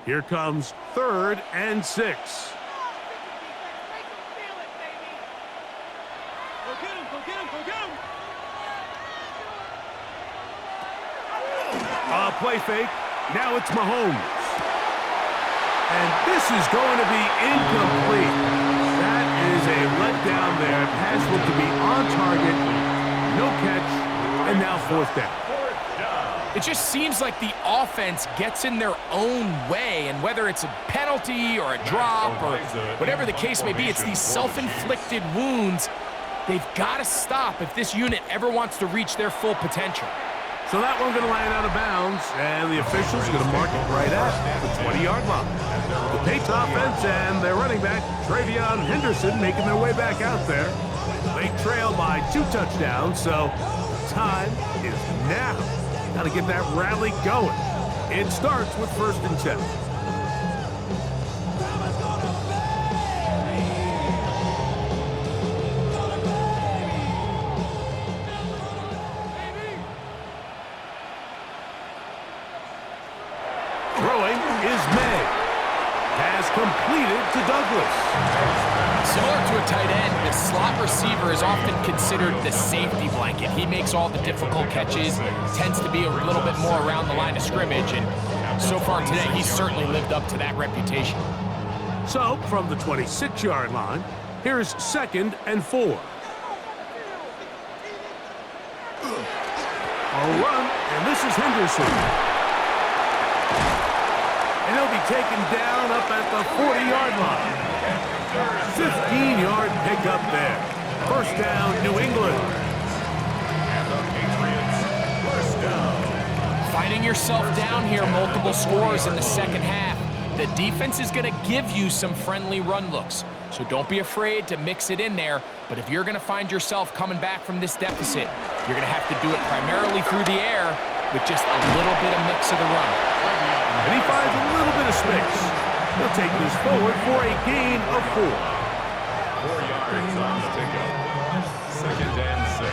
Here comes 3rd and 6. Play fake. Now it's Mahomes. And this is going to be incomplete. That is a letdown there. Pass looked to be on target. No catch. And now 4th down. It just seems like the offense gets in their own way, and whether it's a penalty or a drop or whatever the case may be, it's these self-inflicted wounds. They've got to stop if this unit ever wants to reach their full potential. So that one going to land out of bounds, and the official's going to mark it right at the 20-yard line. The Patriots offense and their running back, Travion Henderson, making their way back out there. They trail by 2 touchdowns, so time is now. Got to get that rally going. It starts with 1st and 10. Throwing is May. Pass completed to Douglas. Similar to a tight end, the slot receiver is often considered the safety blanket. He makes all the difficult catches, tends to be a little bit more around the line of scrimmage, and so far today, he's certainly lived up to that reputation. So, from the 26-yard line, here's 2nd and 4. A run, and this is Henderson. And he'll be taken down up at the 40-yard line. 15-yard pickup there. 1st down, New England. Finding yourself down here, multiple scores in the 2nd half. The defense is going to give you some friendly run looks, so don't be afraid to mix it in there. But if you're going to find yourself coming back from this deficit, you're going to have to do it primarily through the air with just a little bit of mix of the run. And he finds a little bit of space. He'll take this forward for a gain of 4. 4 yards on the pickup. 2nd and 6.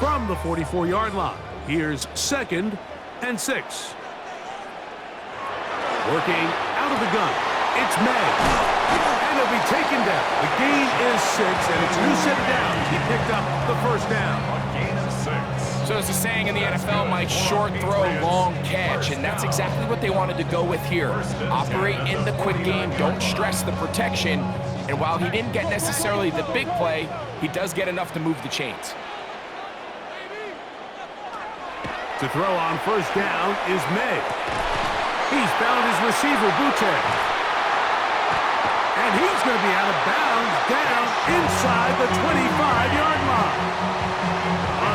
From the 44-yard line, here's 2nd and 6. Working out of the gun, it's May. And he'll be taken down. The gain is 6, and it's who set it down. He picked up the 1st down. So as the saying in the NFL, Mike, short throw, long catch, and that's exactly what they wanted to go with here. Operate in the quick game, don't stress the protection, and while he didn't get necessarily the big play, he does get enough to move the chains. To throw on 1st down is May. He's found his receiver, Butte. And he's going to be out of bounds down inside the 25-yard line.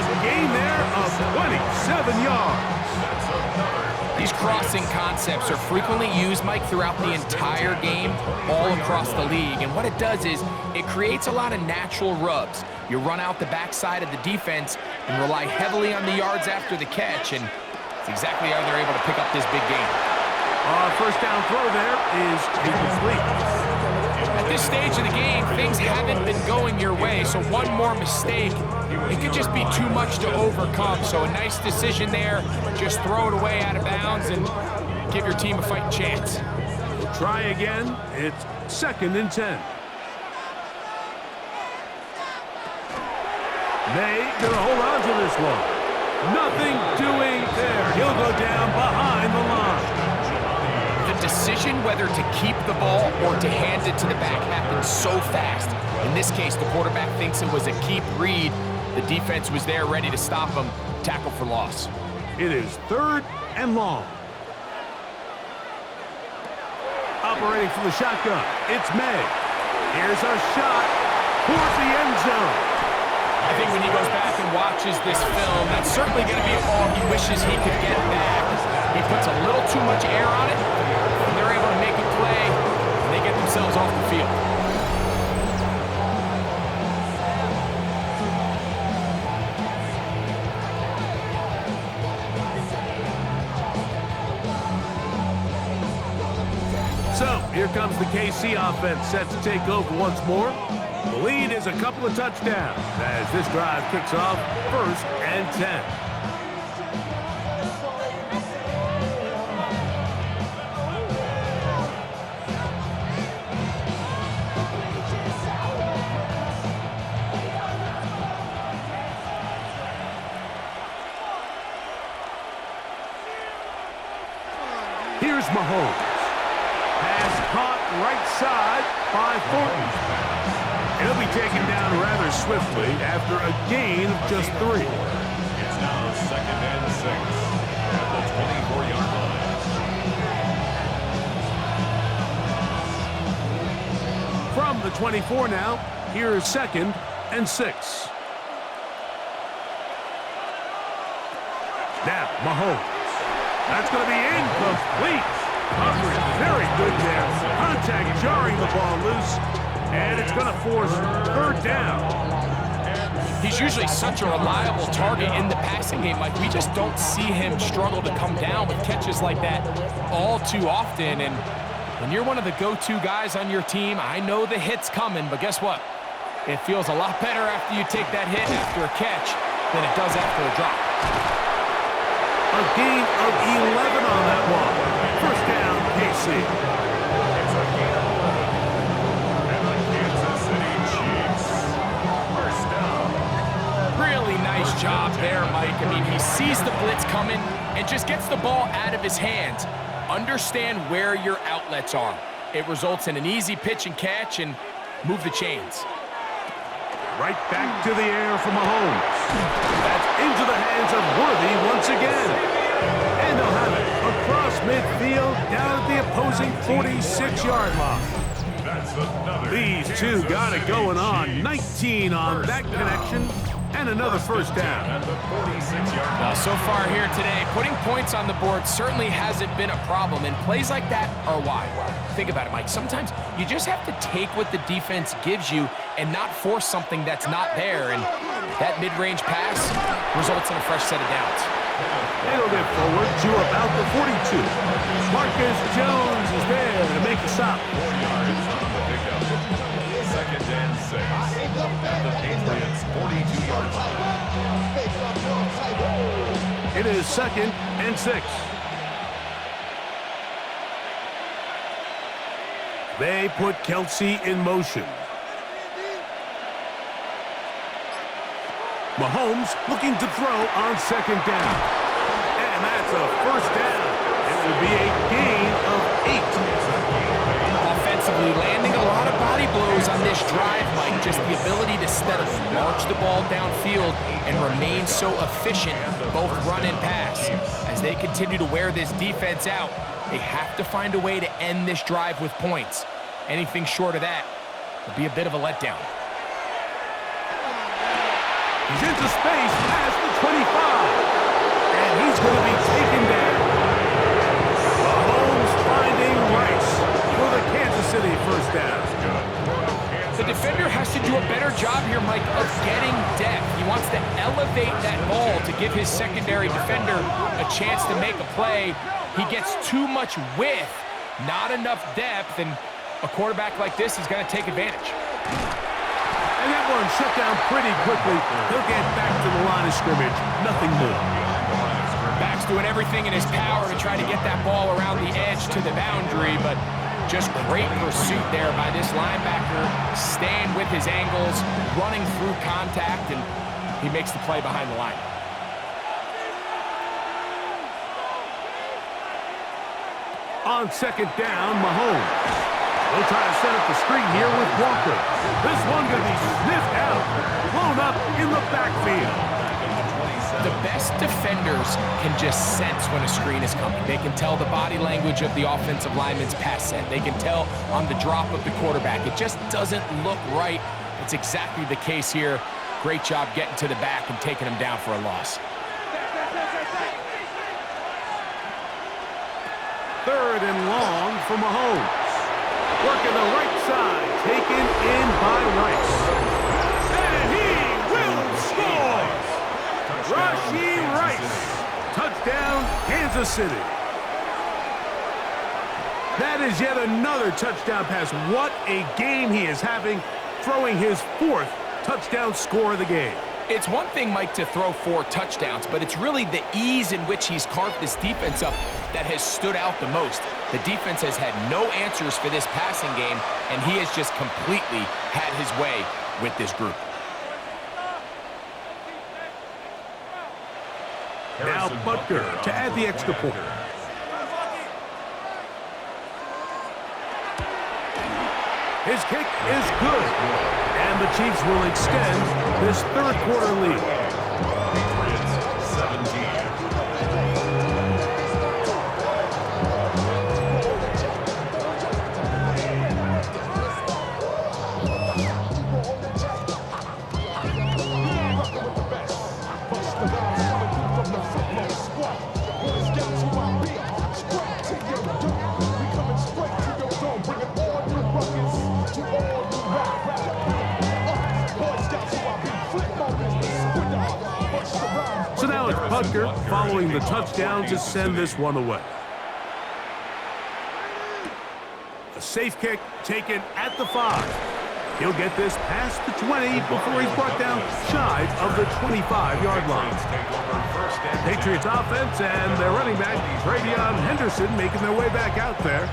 A gain there of 27 yards. These crossing concepts are frequently used, Mike, throughout the entire game, all across the league. And what it does is it creates a lot of natural rubs. You run out the backside of the defense and rely heavily on the yards after the catch, and it's exactly how they're able to pick up this big game. 1st down throw there is incomplete. At this stage of the game, things haven't been going your way, so one more mistake, it could just be too much to overcome. So a nice decision there, just throw it away out of bounds and give your team a fighting chance. We'll try again. It's 2nd and 10. May gonna hold on to this one. Nothing doing there. He'll go down behind the line. The decision whether to keep the ball or to hand it to the back happens so fast. In this case, the quarterback thinks it was a keep read. The defense was there ready to stop him. Tackle for loss. It is 3rd and long. Operating from the shotgun, it's May. Here's a shot towards the end zone. I think when he goes back and watches this film, that's certainly going to be a ball he wishes he could get back. He puts a little too much air on it, and they're able to make a play, and they get themselves off the field. So, here comes the KC offense set to take over once more. The lead is a couple of touchdowns as this drive kicks off 1st and 10. outside by Thornton. He'll be taken down rather swiftly after a gain of just 3. It's now 2nd and 6 at the 24-yard line. From the 24 now, here is 2nd and 6. Now, Mahomes. That's going to be incomplete. Coverage very good there. Contact jarring the ball loose. And it's going to force 3rd down. He's usually such a reliable target in the passing game. Like, we just don't see him struggle to come down with catches like that all too often. And when you're one of the go-to guys on your team, I know the hit's coming, but guess what? It feels a lot better after you take that hit after a catch than it does after a drop. A gain of 11 on that one. 1st down, KC. It's a gain of 11. And the Kansas City Chiefs. 1st down. Really nice job there, Mike. I mean, he sees the blitz coming and just gets the ball out of his hands. Understand where your outlets are. It results in an easy pitch and catch and move the chains. Right back to the air for Mahomes. That's into the hands of Worthy once again. And they'll have it across midfield down at the opposing 46-yard line. These two got it going on. 19 on that connection. And another 1st down. Now, so far here today, putting points on the board certainly hasn't been a problem, and plays like that are why. Think about it, Mike. Sometimes you just have to take what the defense gives you and not force something that's not there, and that mid-range pass results in a fresh set of downs. It'll get forward to about the 42. Marcus Jones is there to make the stop. 4 yards on the pickup. 2nd and 6 at the Patriots' 42-yard line. It is 2nd and 6. They put Kelsey in motion. Mahomes looking to throw on 2nd down. And that's a 1st down. It will be a gain of 8. Offensively, landing a lot of body blows on this drive, Mike. Just the ability to steadily march the ball downfield and remain so efficient, both run and pass. As they continue to wear this defense out, they have to find a way to end this drive with points. Anything short of that would be a bit of a letdown. He's into space past the 25. And he's going to be taken down. Mahomes finding Rice for the Kansas City 1st down. The defender has to do a better job here, Mike, of getting depth. He wants to elevate that ball to give his secondary defender a chance to make a play. He gets too much width, not enough depth, and a quarterback like this is going to take advantage. And that one shut down pretty quickly. He'll get back to the line of scrimmage. Nothing more. Back's doing everything in his power to try to get that ball around the edge to the boundary, but just great pursuit there by this linebacker, staying with his angles, running through contact, and he makes the play behind the line. On 2nd down, Mahomes. They'll try to set up the screen here with Walker. This one going to be sniffed out, blown up in the backfield. The best defenders can just sense when a screen is coming. They can tell the body language of the offensive lineman's pass set. They can tell on the drop of the quarterback. It just doesn't look right. It's exactly the case here. Great job getting to the back and taking him down for a loss. 3rd and long for Mahomes. Working the right side, taken in by Rice. And he will score! Rashee Rice. Touchdown, Kansas City. That is yet another touchdown pass. What a game he is having, throwing his 4th touchdown score of the game. It's one thing, Mike, to throw 4 touchdowns, but it's really the ease in which he's carved this defense up that has stood out the most. The defense has had no answers for this passing game, and he has just completely had his way with this group. Now Butker to add the extra point. His kick is good. And the Chiefs will extend this third quarter lead. Patriots 17. So now it's Butker following the touchdown to send this one away. A safe kick taken at the 5. He'll get this past the 20 before he's brought down shy of the 25-yard line. Patriots offense and their running back, Travion Henderson, making their way back out there.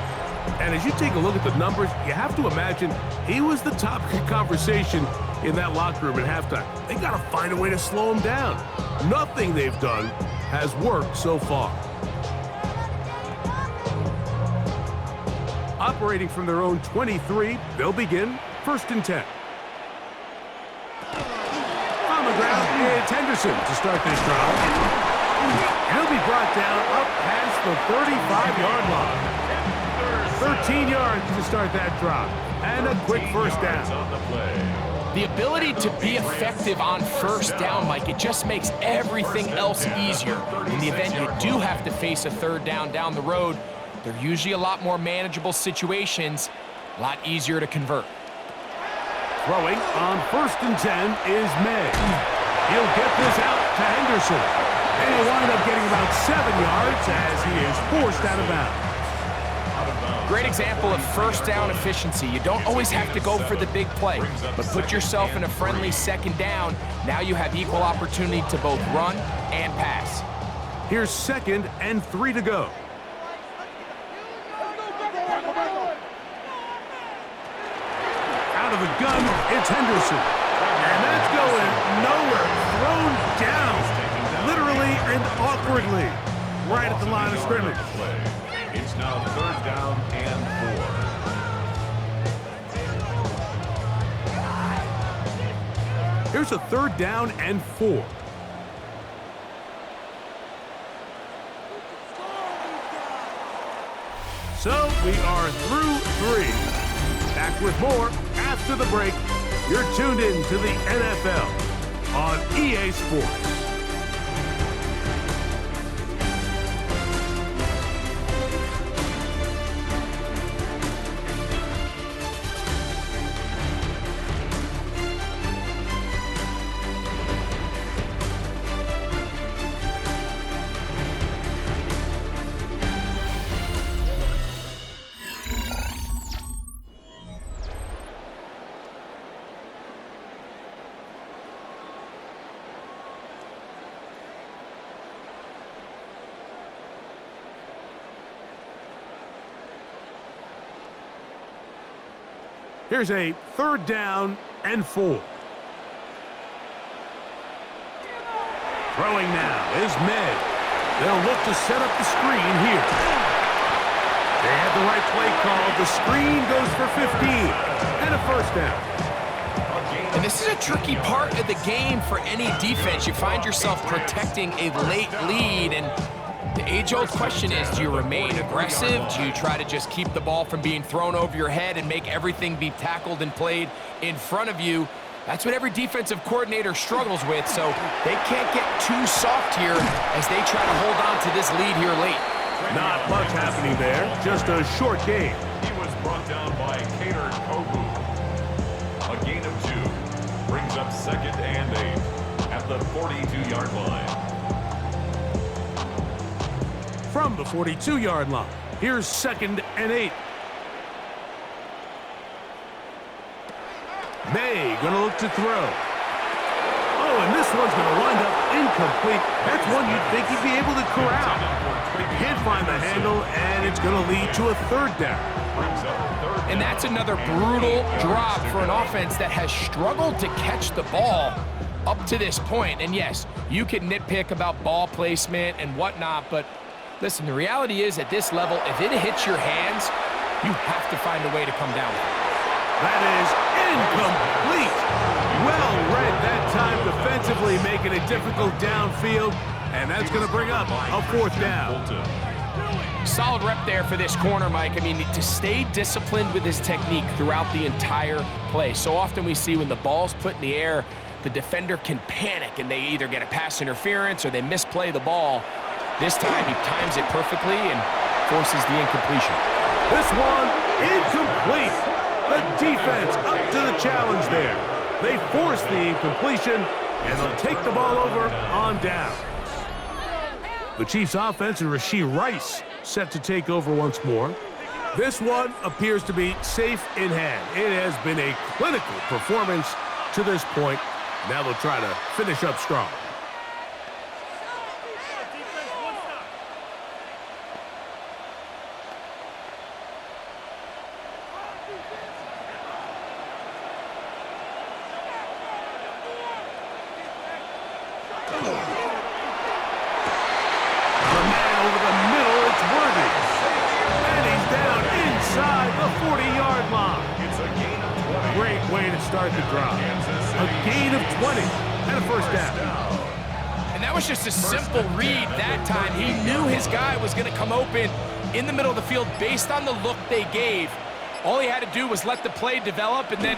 And as you take a look at the numbers, you have to imagine he was the topic of conversation in that locker room at halftime. They got to find a way to slow him down. Nothing they've done has worked so far. Operating from their own 23, they'll begin 1st and 10. On the ground, it's Henderson to start this drive. He'll be brought down up past the 35-yard line. 13 yards to start that drive. And a quick first down. The ability to be effective on first down, Mike, it just makes everything else easier. In the event you do have to face a third down the road, they're usually a lot more manageable situations, a lot easier to convert. Throwing on 1st and 10 is May. He'll get this out to Henderson. And he'll wind up getting about 7 yards as he is forced out of bounds. Great example of first down efficiency. You don't always have to go for the big play, but put yourself in a friendly second down. Now you have equal opportunity to both run and pass. Here's 2nd and 3 to go. Out of the gun, it's Henderson. And that's going nowhere. Thrown down, literally and awkwardly, right at the line of scrimmage. It's now 3rd down and 4. Here's a 3rd down and 4. So we are through 3. Back with more after the break. You're tuned in to the NFL on EA Sports. Here's a 3rd down and 4. Throwing now is May. They'll look to set up the screen here. They have the right play call. The screen goes for 15 and a 1st down. And this is a tricky part of the game for any defense. You find yourself protecting a late lead, and the age-old question is, do you remain aggressive? Do you try to just keep the ball from being thrown over your head and make everything be tackled and played in front of you? That's what every defensive coordinator struggles with, so they can't get too soft here as they try to hold on to this lead here late. Not much happening there, just a short game. He was brought down by Cater Kogu. A gain of 2 brings up 2nd and 8 at the 42-yard line. From the 42-yard line, here's 2nd and 8. May gonna look to throw. Oh, and this one's gonna wind up incomplete. That's one you'd think he'd be able to corral. He can't find the handle, and it's gonna lead to a 3rd down. And that's another brutal drop for an offense that has struggled to catch the ball up to this point. And yes, you can nitpick about ball placement and whatnot, but listen, the reality is at this level, if it hits your hands, you have to find a way to come down with it. That is incomplete. Well read that time defensively, making it difficult downfield, and that's going to bring up a 4th down. Solid rep there for this corner, Mike. I mean, to stay disciplined with his technique throughout the entire play. So often we see when the ball's put in the air, the defender can panic, and they either get a pass interference or they misplay the ball. This time, he times it perfectly and forces the incompletion. This one, incomplete. The defense up to the challenge there. They force the incompletion, and they'll take the ball over on down. The Chiefs' offense and Rashee Rice set to take over once more. This one appears to be safe in hand. It has been a clinical performance to this point. Now they'll try to finish up strong. Start the drive. A gain of 20 and a 1st down. And that was just a simple read that time. He knew his guy was going to come open in the middle of the field based on the look they gave. All he had to do was let the play develop and then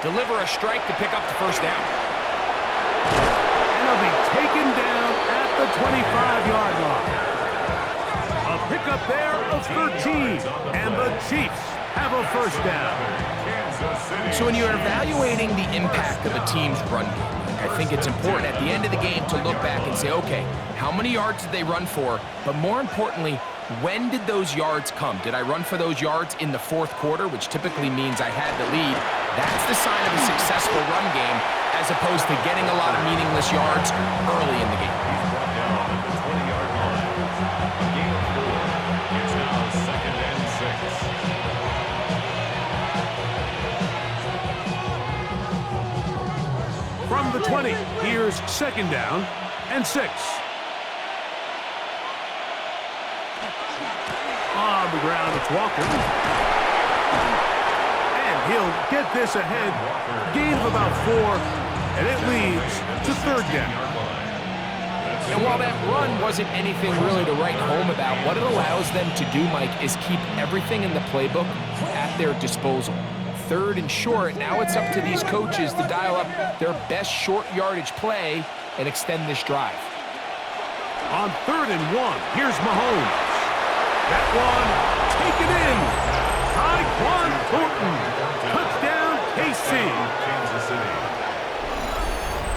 deliver a strike to pick up the 1st down. And he'll be taken down at the 25-yard line. A pickup there of 13, and the Chiefs have a 1st down. So when you're evaluating the impact of a team's run game, I think it's important at the end of the game to look back and say, okay, how many yards did they run for? But more importantly, when did those yards come? Did I run for those yards in the 4th quarter, which typically means I had the lead? That's the sign of a successful run game, as opposed to getting a lot of meaningless yards early in the game. He's brought down at the 20-yard line. A gain of 4. It's now 2nd and 6. From the 20, here's 2nd down and 6. On the ground, it's Walker. And he'll get this ahead. Gain of about 4, and it leads to 3rd down. And while that run wasn't anything really to write home about, what it allows them to do, Mike, is keep everything in the playbook at their disposal. 3rd and short, now it's up to these coaches to dial up their best short yardage play and extend this drive. On 3rd and 1, here's Mahomes. That one taken in. Tyquan Thornton. Touchdown, KC. Kansas City.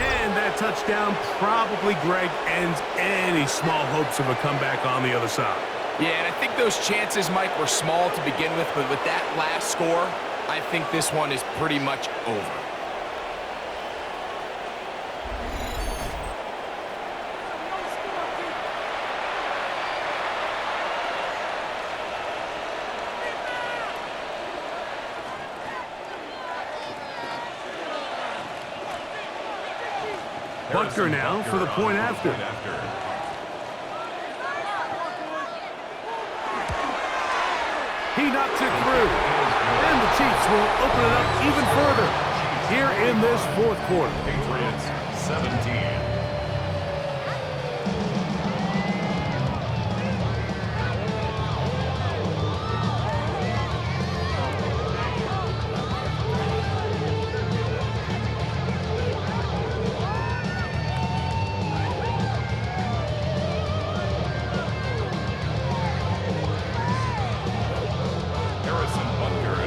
And that touchdown probably, Greg, ends any small hopes of a comeback on the other side. Yeah, and I think those chances, Mike, were small to begin with, but with that last score, I think this one is pretty much over. Butker now for the point after. He knocks it through. And the Chiefs will open it up even further here in this 4th quarter. Patriots 17.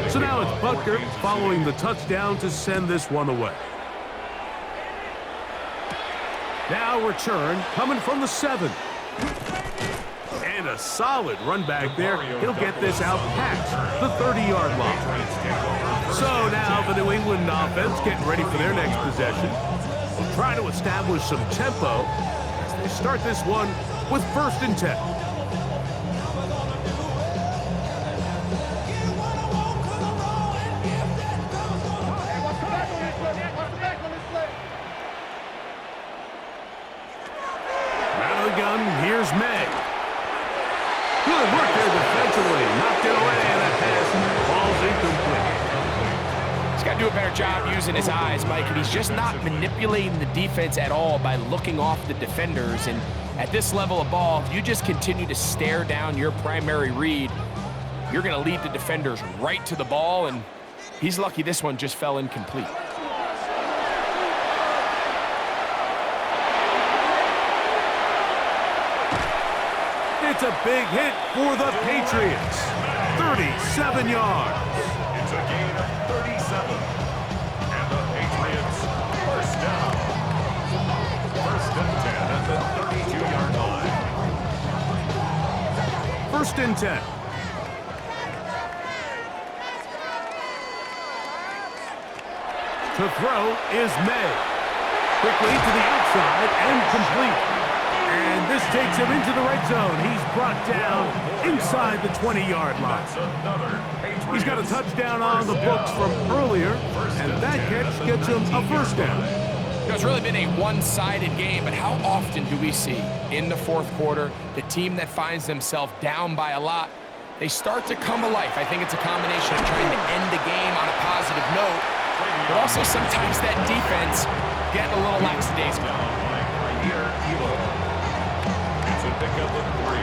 So now it's Butker following the touchdown to send this one away. Now return coming from the 7. And a solid run back there. He'll get this out past the 30-yard line. So now the New England offense getting ready for their next possession. They'll try to establish some tempo as they start this one with 1st and 10. Here's May. Good work there defensively. Knocked it away, and that pass falls incomplete. do a better job using his eyes, Mike, and he's just not manipulating the defense at all by looking off the defenders. And at this level of ball, if you just continue to stare down your primary read, you're going to lead the defenders right to the ball, and he's lucky this one just fell incomplete. It's a big hit for the Patriots. 37 yards. It's a gain of 37. And the Patriots first down. First and 10 at the 32-yard line. First and 10. To throw is May. Quickly to the outside and complete. And this takes him into the red zone. He's brought down inside the 20-yard line. He's got a touchdown on the books from earlier, and that catch gets him a first down. It's really been a one-sided game, but how often do we see in the fourth quarter the team that finds themselves down by a lot, they start to come alive? I think it's a combination of trying to end the game on a positive note, but also sometimes that defense getting a little lackadaisical. It's a pickup of 3.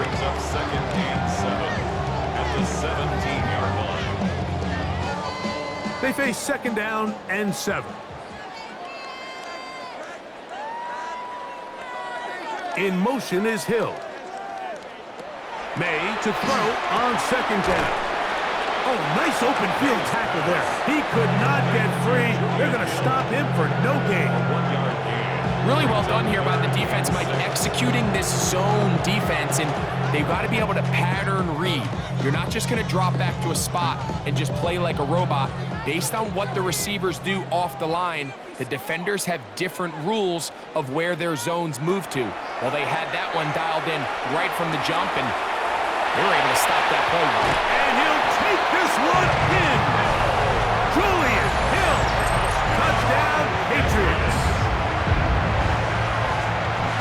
Brings up second and 7 at the 17-yard line. They face second down and 7. In motion is Hill. May to throw on second down. Oh, nice open field tackle there. He could not get free. They're going to stop him for no gain. 1-yard gain. Really well done here by the defense, Mike, executing this zone defense, and they've got to be able to pattern read. You're not just going to drop back to a spot and just play like a robot. Based on what the receivers do off the line, the defenders have different rules of where their zones move to. Well, they had that one dialed in right from the jump, and they were able to stop that play. And he'll take this one in. Julian Hill. Touchdown, Patriots.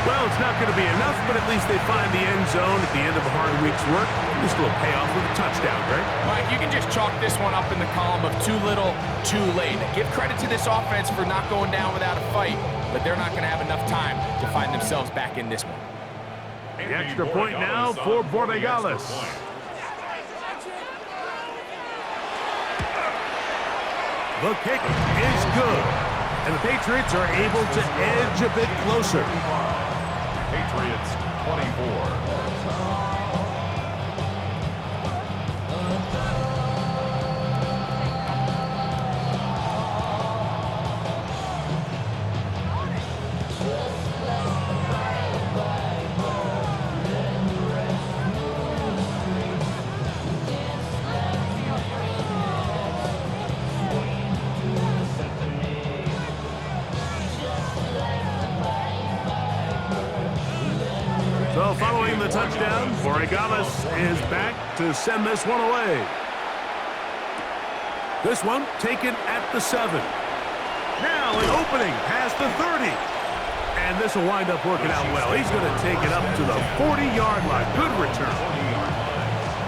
Well, it's not going to be enough, but at least they find the end zone at the end of a hard week's work. This will pay off with a touchdown, right? Mike, you can just chalk this one up in the column of too little, too late. Give credit to this offense for not going down without a fight, but they're not going to have enough time to find themselves back in this one. The extra point now for Borregales. The kick is good, and the Patriots are able to edge a bit closer. Patriots 24. So following the touchdown, Borregales is back to send this one away. This one taken at the 7. Now an opening past the 30. And this will wind up working out well. He's going to take it up to the 40-yard line. Good return.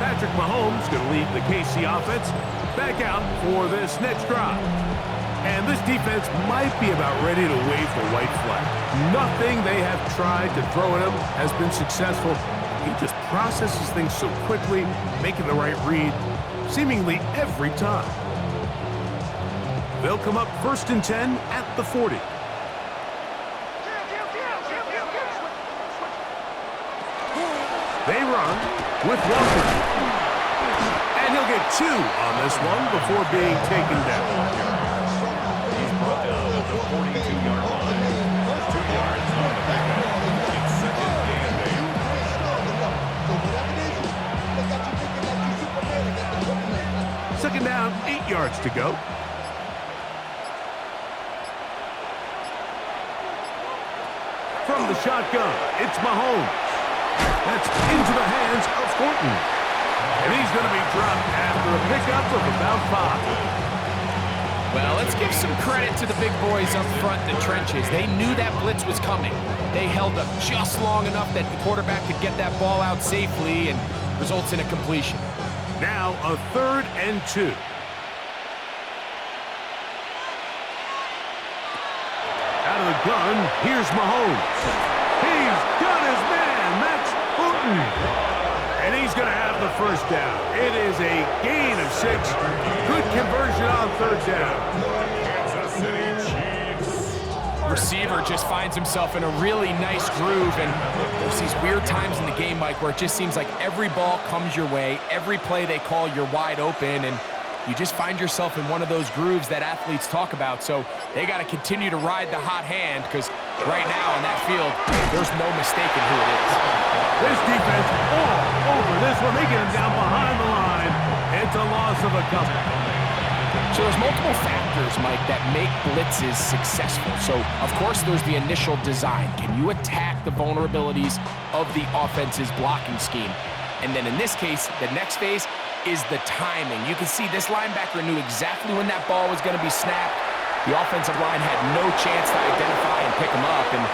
Patrick Mahomes going to lead the KC offense back out for this next drive. And this defense might be about ready to wave the white flag. Nothing they have tried to throw at him has been successful. He just processes things so quickly, making the right read seemingly every time. They'll come up first and 10 at the 40. They run with Walker. And he'll get 2 on this one before being taken down. He's brought down at the 42-yard line. 2 yards on the pickup. It's second and 8. Second down, 8 yards to go. From the shotgun, it's Mahomes. That's into the hands of Thornton. And he's going to be dropped after a pickup of about 5. Well, let's give some credit to the big boys up front in the trenches. They knew that blitz was coming. They held up just long enough that the quarterback could get that ball out safely and results in a completion. Now a 3rd and 2. gun. Here's Mahomes. He's got his man, Max Booten. And he's going to have the first down. It is a gain of 6. Good conversion on third down. Kansas City Chiefs. Receiver just finds himself in a really nice groove, and there's these weird times in the game, Mike, where it just seems like every ball comes your way, every play they call, you're wide open, and you just find yourself in one of those grooves that athletes talk about. So they got to continue to ride the hot hand, because right now on that field, there's no mistaking who it is. This defense all over this one. They get him down behind the line. It's a loss of a couple. So there's multiple factors, Mike, that make blitzes successful. So, of course, there's the initial design. Can you attack the vulnerabilities of the offense's blocking scheme? And then in this case, the next phase is the timing. You can see this linebacker knew exactly when that ball was going to be snapped. The offensive line had no chance to identify and pick him up, and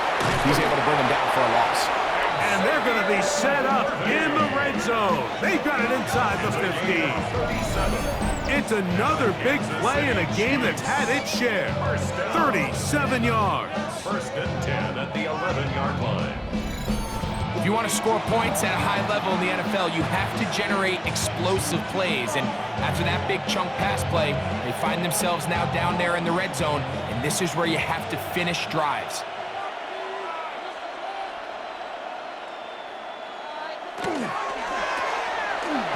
he's able to bring him down for a loss. And they're going to be set up in the red zone. They've got it inside the 15. It's another big play in a game that's had its share. 37 yards. First and 10 at the 11-yard line. If you want to score points at a high level in the NFL, you have to generate explosive plays. And after that big chunk pass play, they find themselves now down there in the red zone, and this is where you have to finish drives.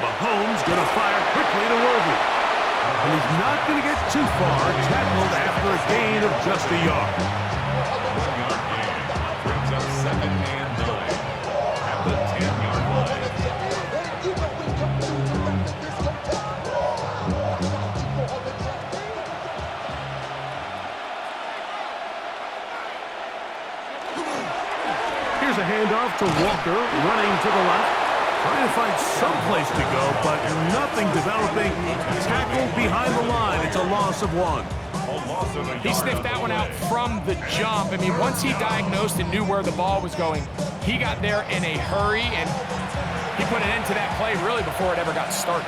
Mahomes going to fire quickly to Worthy. And he's not going to get too far, tackled after a gain of just a yard. 1-yard gain brings up 2nd and 9 at the 10-yard line. Here's a handoff to Walker, running to the left. Trying to find some place to go, but nothing developing. Tackle behind the line. It's a loss of 1. He sniffed that one out from the jump. I mean, once he diagnosed and knew where the ball was going, he got there in a hurry, and he put an end to that play really before it ever got started.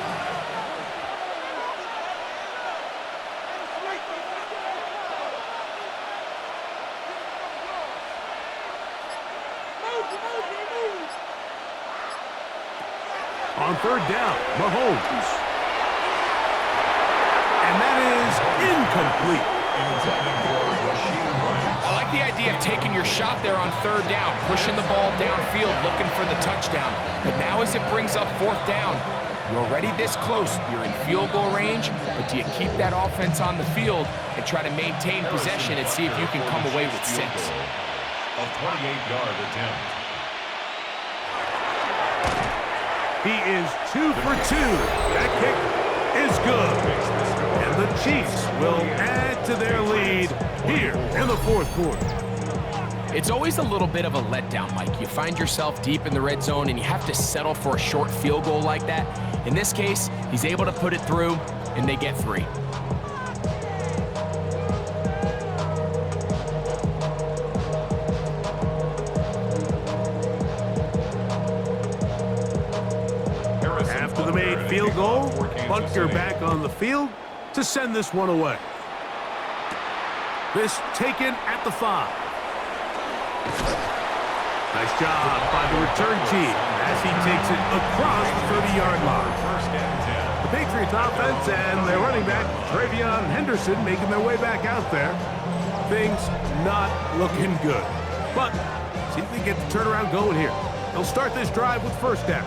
On third down, Mahomes. And that is incomplete. I like the idea of taking your shot there on third down, pushing the ball downfield, looking for the touchdown. But now as it brings up fourth down, you're already this close. You're in field goal range, but do you keep that offense on the field and try to maintain possession and see if you can come away with 6? A 28-yard attempt. He is 2 for 2. That kick is good. And the Chiefs will add to their lead here in the fourth quarter. It's always a little bit of a letdown, Mike. You find yourself deep in the red zone and you have to settle for a short field goal like that. In this case, he's able to put it through, and they get 3. After the made field goal, Butker back on the field to send this one away. This taken at the 5. Nice job by the return team as he takes it across the 30-yard line. First and 10. The Patriots offense and their running back, Travion Henderson, making their way back out there. Things not looking good. But see if they get the turnaround going here. They'll start this drive with first down.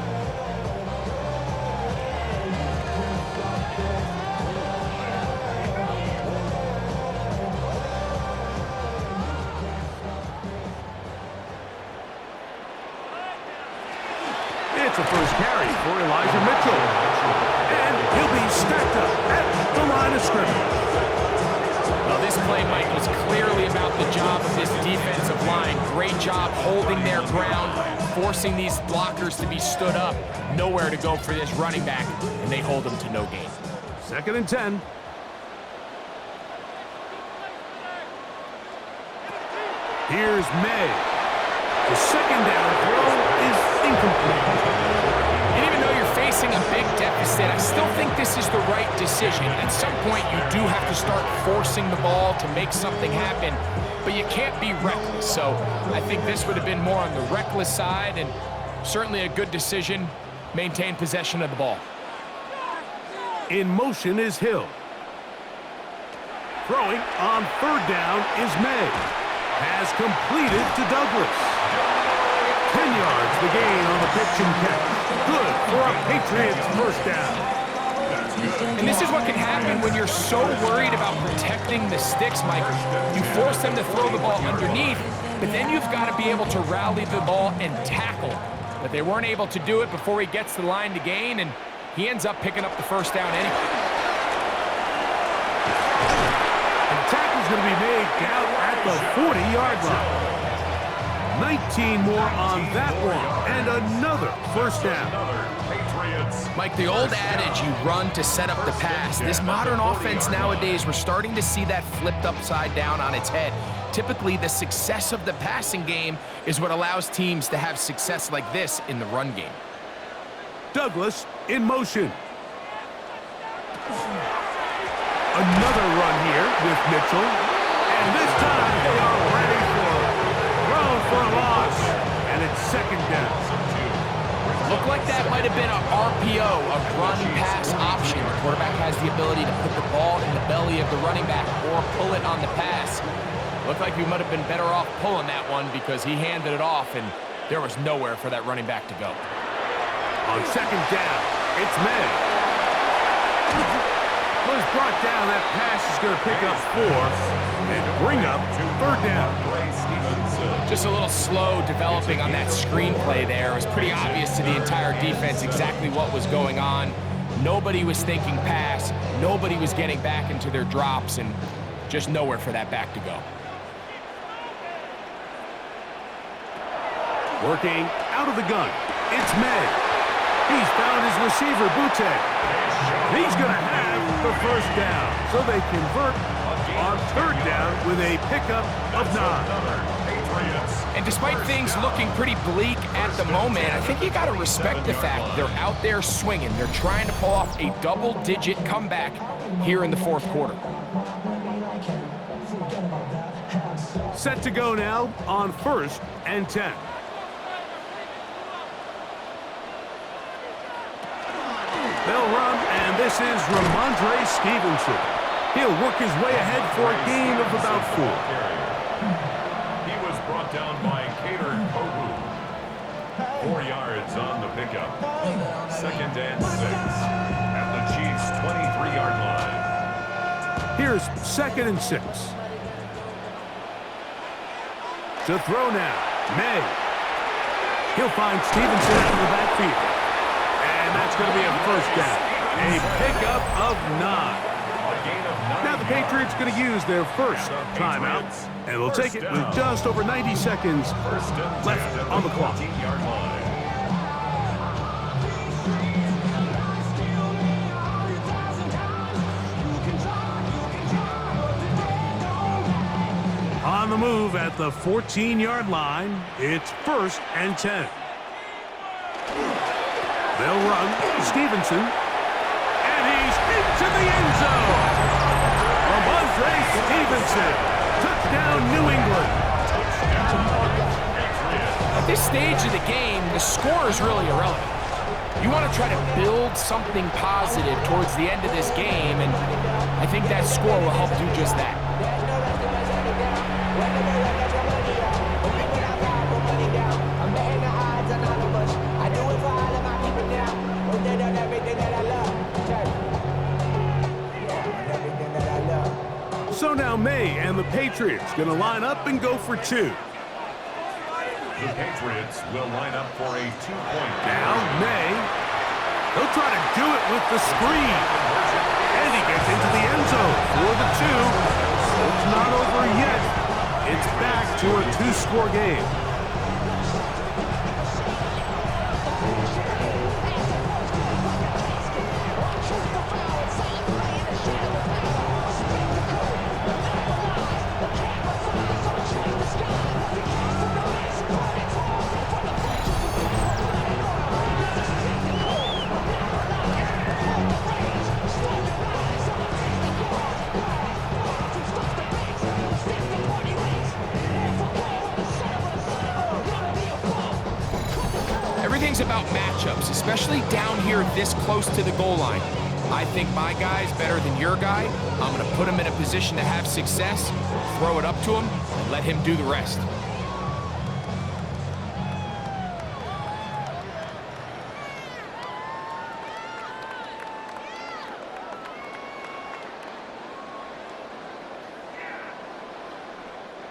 It's a first carry for Elijah Mitchell. And he'll be stacked up at the line of scrimmage. Well, this play, Mike, was clearly about the job of this defensive line. Great job holding their ground, forcing these blockers to be stood up. Nowhere to go for this running back, and they hold him to no gain. 2nd and 10. Here's May. The second down throw is incomplete. And even though you're facing facing a big deficit, I still think this is the right decision. At some point, you do have to start forcing the ball to make something happen, but you can't be reckless. So I think this would have been more on the reckless side, and certainly a good decision. Maintain possession of the ball. In motion is Hill. Throwing on third down is May. Has completed to Douglas. 10 yards the gain on the pitch and catch. Good for a Patriots first down. And this is what can happen when you're so worried about protecting the sticks, Mike. You force them to throw the ball underneath, but then you've got to be able to rally the ball and tackle. But they weren't able to do it before he gets the line to gain, and he ends up picking up the first down anyway. And the tackle's going to be made down at the 40-yard line. 19 more on that one, and another first down. Mike, the old adage, you run to set up the pass. This modern offense nowadays, we're starting to see that flipped upside down on its head. Typically, the success of the passing game is what allows teams to have success like this in the run game. Douglas in motion. Another run here with Mitchell. And this time they are ready for it. Thrown for a loss. And it's second down. Looked like that might have been an RPO, a run-pass option. The quarterback has the ability to put the ball in the belly of the running back or pull it on the pass. Looked like we might have been better off pulling that one because he handed it off, and there was nowhere for that running back to go. On second down, it's May. Was brought down. That pass is going to pick up 4 and bring up third down. Just a little slow developing on that screenplay there. It was pretty obvious to the entire defense exactly what was going on. Nobody was thinking pass. Nobody was getting back into their drops, and just nowhere for that back to go. Working out of the gun, it's May. He's found his receiver, Butte. He's going to have the first down. So they convert on third down with a pickup of 9. And despite things looking pretty bleak at the moment, I think you got to respect the fact they're out there swinging. They're trying to pull off a double-digit comeback here in the fourth quarter. Set to go now on 1st and 10. They'll run, and this is Ramondre Stevenson. He'll work his way ahead for a gain of about 4. He was brought down by Cater Kohu. 4 yards on the pickup. Second and 6 at the Chiefs' 23-yard line. Here's second and 6. To throw now, May. He'll find Stevenson out of the backfield. And that's going to be a first down. A pickup of 9. Now the Patriots going to use their first timeout, and they'll take it with just over 90 seconds left on the clock. On the move at the 14-yard line, it's 1st and 10. They'll run Stevenson, and he's into the end zone. Ramondre Stevenson, touchdown New England. At this stage of the game, the score is really irrelevant. You want to try to build something positive towards the end of this game, and I think that score will help do just that. So now May and the Patriots going to line up and go for 2. The Patriots will line up for a 2-point Now May. He'll try to do it with the screen. And he gets into the end zone for the 2. It's not over yet. It's back to a 2-score game. matchups, especially down here this close to the goal line. I think my guy's better than your guy. I'm going to put him in a position to have success, throw it up to him, and let him do the rest.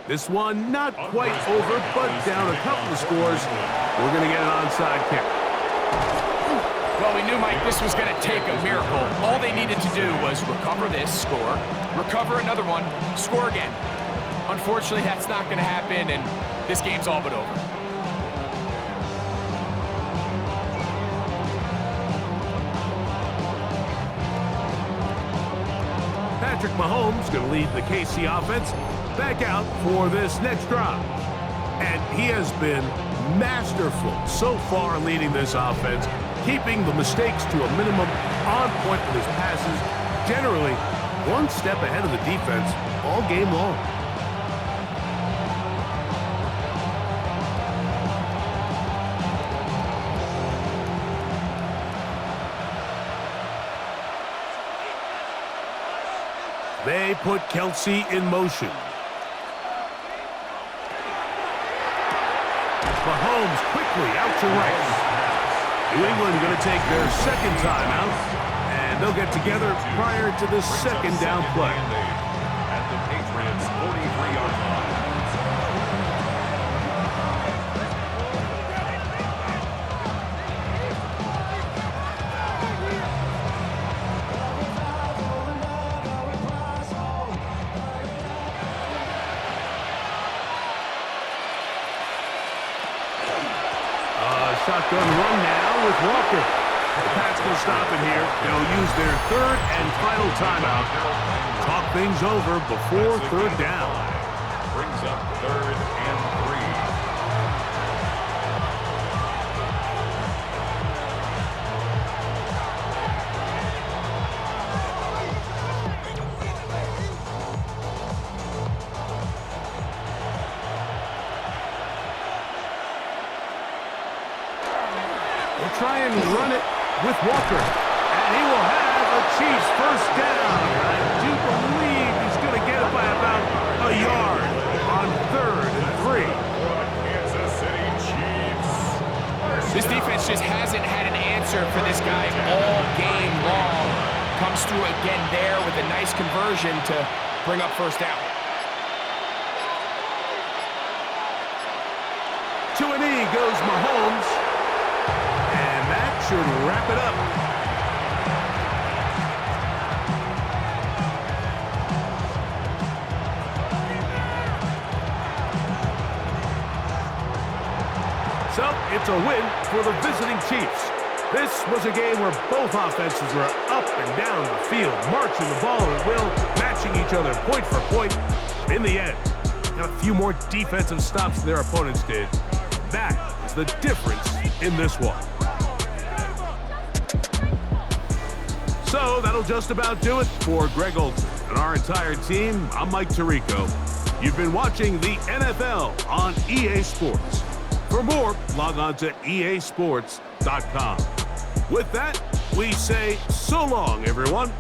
This one not quite over, but down a couple of scores. We're going to get an onside kick. Well, we knew, Mike, this was going to take a miracle. All they needed to do was recover this, score, recover another one, score again. Unfortunately, that's not going to happen, and this game's all but over. Patrick Mahomes going to lead the KC offense back out for this next drive. And he has been masterful so far leading this offense, keeping the mistakes to a minimum, on point with his passes, generally one step ahead of the defense all game long. They put Kelsey in motion. Mahomes quickly out to right. New England going to take their second timeout, and they'll get together prior to the second down play. At the Patriots' 43-yard line. Shotgun run now with Walker. The Pats will stop it here. They'll use their third and final timeout. Talk things over before third down. Brings up 3rd and 3. Try and run it with Walker. And he will have a Chiefs first down. I do believe he's going to get it by about a yard on 3rd and 3. Kansas City Chiefs. This defense just hasn't had an answer for this guy all game long. Comes through again there with a nice conversion to bring up first down. To a knee goes Mahomes. Should wrap it up. So, it's a win for the visiting Chiefs. This was a game where both offenses were up and down the field, marching the ball at will, matching each other point for point. In the end, got a few more defensive stops than their opponents did. That is the difference in this one. So that'll just about do it for Greg Olson and our entire team. I'm Mike Tirico. You've been watching the NFL on EA Sports. For more, log on to easports.com. With that, we say so long, everyone.